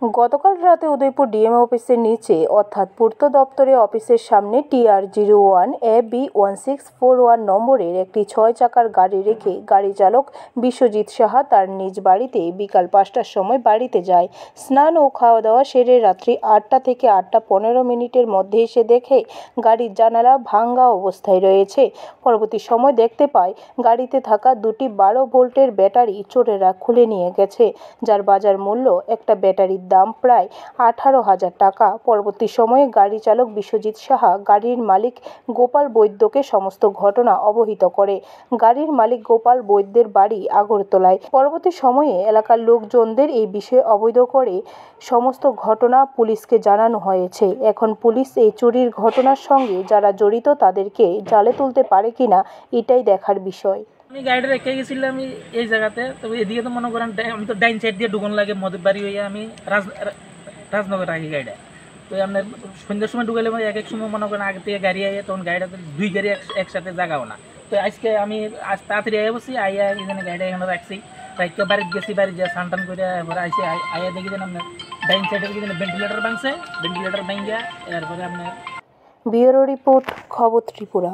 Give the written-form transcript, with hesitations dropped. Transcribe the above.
গতকাল রাতে উদয়পুর ডিএম অফিসের নিচে অর্থাৎ পূর্ত দপ্তরে অফিসের সামনে TR01 AB1641 নম্বরের একটি 6 চাকার গাড়ি রেখে গাড়ি চালক বিশ্বজিৎ সাহা তার নিজ বাড়িতে বিকাল 5টার সময় বাড়িতে যায়। স্নান ও খাওয়া দাওয়া সেরে রাত্রি 8টা থেকে 8টা 15 মিনিটের মধ্যে এসে দেখে গাড়ির জানালা ভাঙা অবস্থায় রয়েছে। পরবর্তী সময় দেখতে পায় গাড়িতে থাকা দুটি 12 ভোল্টের ব্যাটারি চোরেরা খুলে নিয়ে গেছে, যার বাজার মূল্য একটা ব্যাটারির দাম প্রায় 18,000 টাকা। পরবর্তী সময়ে গাড়ি চালক বিশ্বজিৎ সাহা গাড়ির মালিক গোপাল বৈদ্যকে সমস্ত ঘটনা অবহিত করে। গাড়ির মালিক গোপাল বৈদ্যের বাড়ি আগরতলায়। পরবর্তী সময়ে এলাকার লোকজনদের এই বিষয়ে অবহিত করে সমস্ত ঘটনা পুলিশকে জানানো হয়েছে। এখন পুলিশ এই চুরির ঘটনার সঙ্গে যারা জড়িত তাদেরকে জালে তুলতে পারে কিনা এটাই দেখার বিষয়। আমি গাড়িটা রেখে গেছিলাম আমি এই জায়গাতে, তবে এদিকে তো মনে করেন আমি তো ডাইন সাইড দিয়ে ঢুকন লাগে মদের বাড়ি হইয়া আমি রাজনগর রাখি গাড়িটা। তো আপনার সন্ধ্যার সময় ঢুকালে এক সময় মনে করেন আগে থেকে গাড়ি আইয়া তখন গাড়িটাতে দুই গাড়ি একসাথে জাগাও না। তো আজকে আমি আজ তাড়াতাড়ি আইয়া বসি, আইয়া এখানে গাড়িটা এখানে রাখছি, রাখতে বাড়িতে গেছি, বাড়ি যা স্নান টান করে এবার আইসি আইয়া দেখি যেন আপনার ডাইন সাইডে দেখি ভেন্টিলেটার ভাঙছে, ভেন্টিলেটার ভাঙিয়া এরপরে আপনার। ব্যুরো রিপোর্ট, খবর ত্রিপুরা।